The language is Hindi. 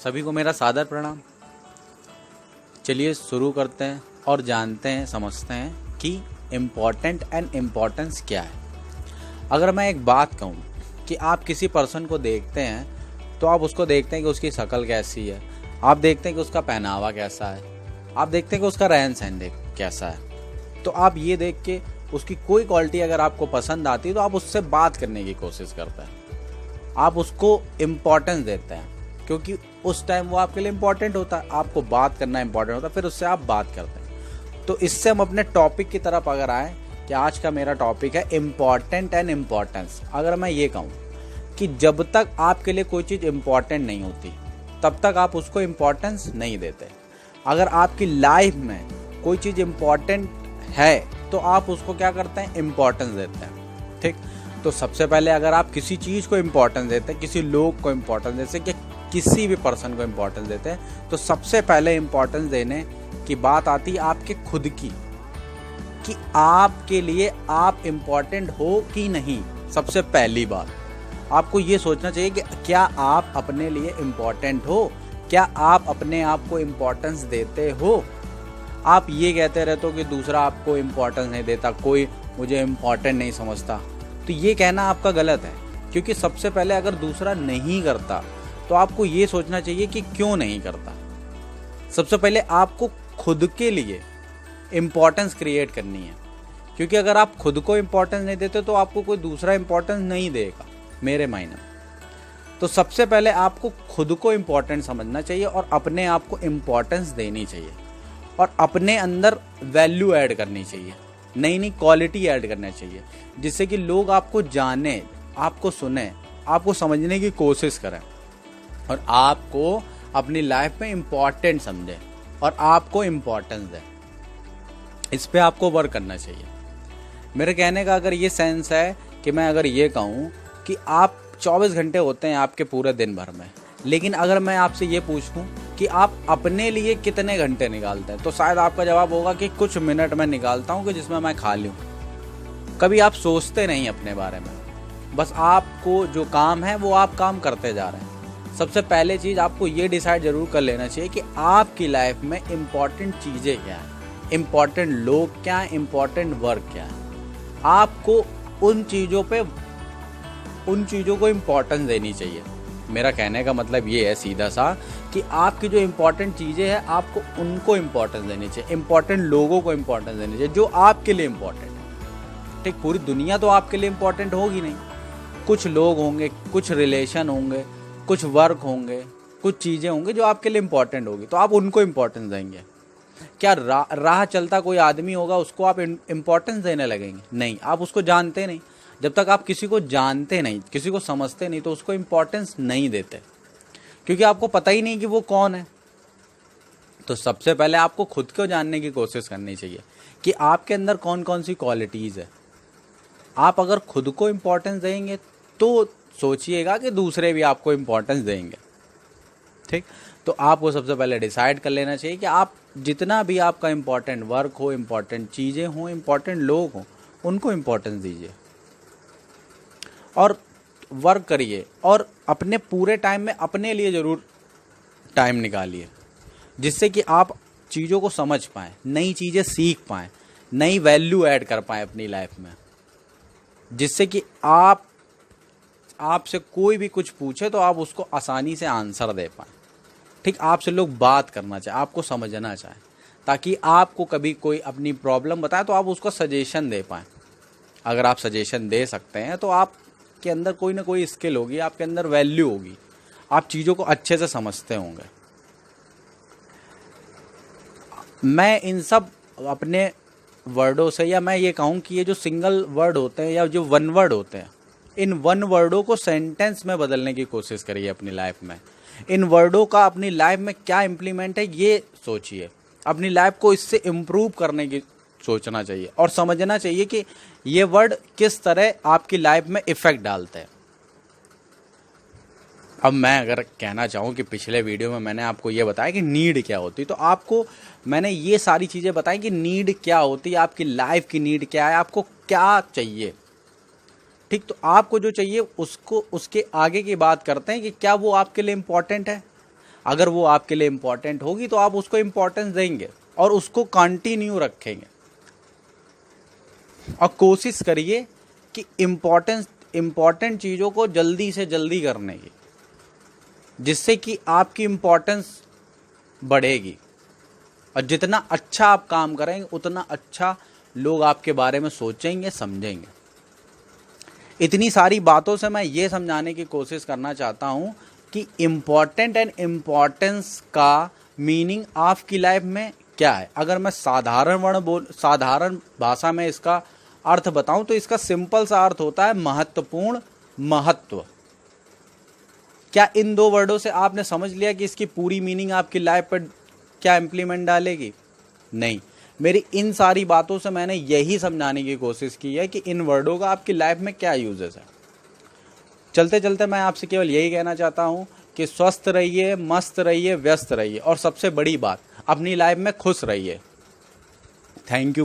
सभी को मेरा सादर प्रणाम। चलिए शुरू करते हैं और जानते हैं, समझते हैं कि इम्पोर्टेंट एंड इम्पोर्टेंस क्या है। अगर मैं एक बात कहूँ कि आप किसी पर्सन को देखते हैं तो आप उसको देखते हैं कि उसकी शक्ल कैसी है, आप देखते हैं कि उसका पहनावा कैसा है, आप देखते हैं कि उसका रहन सहन कैसा है। तो आप ये देख के उसकी कोई क्वालिटी अगर आपको पसंद आती है तो आप उससे बात करने की कोशिश करते हैं, आप उसको इम्पोर्टेंस देते हैं क्योंकि उस टाइम वो आपके लिए इम्पोर्टेंट होता है, आपको बात करना इम्पोर्टेंट होता है, फिर उससे आप बात करते हैं। तो इससे हम अपने टॉपिक की तरफ अगर आए कि आज का मेरा टॉपिक है इम्पॉर्टेंट एंड इम्पोर्टेंस। अगर मैं ये कहूँ कि जब तक आपके लिए कोई चीज़ इम्पॉर्टेंट नहीं होती तब तक आप उसको इम्पोर्टेंस नहीं देते। अगर आपकी लाइफ में कोई चीज़ इम्पॉर्टेंट है तो आप उसको क्या करते हैं, इम्पोर्टेंस देते हैं। ठीक, तो सबसे पहले अगर आप किसी चीज़ को इम्पोर्टेंस देते हैं, किसी लोग को इम्पोर्टेंस देते हैं, किसी भी पर्सन को इम्पोर्टेंस देते हैं, तो सबसे पहले इम्पोर्टेंस देने की बात आती है आपके खुद की, कि आपके लिए आप इम्पोर्टेंट हो कि नहीं। सबसे पहली बात आपको ये सोचना चाहिए कि क्या आप अपने लिए इम्पोर्टेंट हो, क्या आप अपने आप को इम्पोर्टेंस देते हो। आप ये कहते रहते हो कि दूसरा आपको इम्पोर्टेंस नहीं देता, कोई मुझे इम्पोर्टेंट नहीं समझता, तो ये कहना आपका गलत है। क्योंकि सबसे पहले अगर दूसरा नहीं करता तो आपको ये सोचना चाहिए कि क्यों नहीं करता। सबसे पहले आपको खुद के लिए इम्पोर्टेंस क्रिएट करनी है, क्योंकि अगर आप खुद को इम्पोर्टेंस नहीं देते तो आपको कोई दूसरा इम्पोर्टेंस नहीं देगा मेरे मायने। तो सबसे पहले आपको खुद को इम्पोर्टेंट समझना चाहिए और अपने आप को इम्पोर्टेंस देनी चाहिए और अपने अंदर वैल्यू ऐड करनी चाहिए, नई नई क्वालिटी ऐड करना चाहिए, जिससे कि लोग आपको जाने, आपको सुने, आपको समझने की कोशिश करें और आपको अपनी लाइफ में इम्पोर्टेंट समझें और आपको इम्पोर्टेंस दें। इस पे आपको वर्क करना चाहिए। मेरे कहने का अगर ये सेंस है कि मैं अगर ये कहूँ कि आप 24 घंटे होते हैं आपके पूरे दिन भर में, लेकिन अगर मैं आपसे ये पूछूं कि आप अपने लिए कितने घंटे निकालते हैं, तो शायद आपका जवाब होगा कि कुछ मिनट में निकालता हूँ कि जिसमें मैं खा लूँ। कभी आप सोचते नहीं अपने बारे में, बस आपको जो काम है वो आप काम करते जा रहे हैं। सबसे पहले चीज़ आपको ये डिसाइड जरूर कर लेना चाहिए कि आपकी लाइफ में इम्पॉर्टेंट चीज़ें क्या हैं, इम्पॉर्टेंट लोग क्या हैं, इम्पॉर्टेंट वर्क क्या है। आपको उन चीज़ों को इम्पोर्टेंस देनी चाहिए। मेरा कहने का मतलब ये है सीधा सा कि आपकी जो इम्पोर्टेंट चीज़ें हैं आपको उनको इम्पोर्टेंस देनी चाहिए, इम्पोर्टेंट लोगों को इम्पोर्टेंस देनी चाहिए जो आपके लिए इम्पोर्टेंट है। ठीक, पूरी दुनिया तो आपके लिए इम्पोर्टेंट होगी नहीं, कुछ लोग होंगे, कुछ रिलेशन होंगे, कुछ वर्क होंगे, कुछ चीज़ें होंगी जो आपके लिए इम्पोर्टेंट होगी, तो आप उनको इम्पोर्टेंस देंगे। क्या राह चलता कोई आदमी होगा उसको आप इम्पोर्टेंस देने लगेंगे? नहीं, आप उसको जानते नहीं। जब तक आप किसी को जानते नहीं, किसी को समझते नहीं, तो उसको इम्पोर्टेंस नहीं देते, क्योंकि आपको पता ही नहीं कि वो कौन है। तो सबसे पहले आपको खुद को जानने की कोशिश करनी चाहिए कि आपके अंदर कौन कौन सी क्वालिटीज़ है। आप अगर खुद को इम्पोर्टेंस देंगे तो सोचिएगा कि दूसरे भी आपको इम्पोर्टेंस देंगे। ठीक, तो आपको सबसे पहले डिसाइड कर लेना चाहिए कि आप जितना भी आपका इम्पोर्टेंट वर्क हो, इम्पोर्टेंट चीज़ें हों, इम्पोर्टेंट लोग हों, उनको इम्पोर्टेंस दीजिए और वर्क करिए और अपने पूरे टाइम में अपने लिए ज़रूर टाइम निकालिए, जिससे कि आप चीज़ों को समझ पाएँ, नई चीज़ें सीख पाएँ, नई वैल्यू ऐड कर पाएँ अपनी लाइफ में, जिससे कि आपसे कोई भी कुछ पूछे तो आप उसको आसानी से आंसर दे पाएँ। ठीक, आपसे लोग बात करना चाहे, आपको समझना चाहे, ताकि आपको कभी कोई अपनी प्रॉब्लम बताए तो आप उसको सजेशन दे पाएँ। अगर आप सजेशन दे सकते हैं तो आपके अंदर कोई ना कोई स्किल होगी, आपके अंदर वैल्यू होगी, आप चीज़ों को अच्छे से समझते होंगे। मैं इन सब अपने वर्डों से, या मैं ये कहूँ कि ये जो सिंगल वर्ड होते हैं या जो वन वर्ड होते हैं, इन वन वर्डों को सेंटेंस में बदलने की कोशिश करिए अपनी लाइफ में। इन वर्डों का अपनी लाइफ में क्या इम्प्लीमेंट है ये सोचिए, अपनी लाइफ को इससे इम्प्रूव करने की सोचना चाहिए और समझना चाहिए कि ये वर्ड किस तरह आपकी लाइफ में इफ़ेक्ट डालते हैं। अब मैं अगर कहना चाहूँ कि पिछले वीडियो में मैंने आपको ये बताया कि नीड क्या होती, तो आपको मैंने ये सारी चीज़ें बताई कि नीड क्या होती है, आपकी लाइफ की नीड क्या है, आपको क्या चाहिए। ठीक, तो आपको जो चाहिए उसको, उसके आगे की बात करते हैं कि क्या वो आपके लिए इम्पोर्टेंट है। अगर वो आपके लिए इम्पॉर्टेंट होगी तो आप उसको इम्पोर्टेंस देंगे और उसको कंटिन्यू रखेंगे। और कोशिश करिए कि इम्पोर्टेंट चीज़ों को जल्दी से जल्दी करने की, जिससे कि आपकी इम्पोर्टेंस बढ़ेगी। और जितना अच्छा आप काम करेंगे उतना अच्छा लोग आपके बारे में सोचेंगे, समझेंगे। इतनी सारी बातों से मैं ये समझाने की कोशिश करना चाहता हूँ कि इम्पॉर्टेंट एंड इम्पॉर्टेंस का मीनिंग आपकी लाइफ में क्या है। अगर मैं साधारण भाषा में इसका अर्थ बताऊं तो इसका सिंपल सा अर्थ होता है महत्वपूर्ण, महत्व। क्या इन 2 वर्डों से आपने समझ लिया कि इसकी पूरी मीनिंग आपकी लाइफ पर क्या इम्प्लीमेंट डालेगी? नहीं। मेरी इन सारी बातों से मैंने यही समझाने की कोशिश की है कि इन वर्डों का आपकी लाइफ में क्या यूजेस है। चलते चलते मैं आपसे केवल यही कहना चाहता हूँ कि स्वस्थ रहिए, मस्त रहिए, व्यस्त रहिए और सबसे बड़ी बात, अपनी लाइफ में खुश रहिए। Thank you.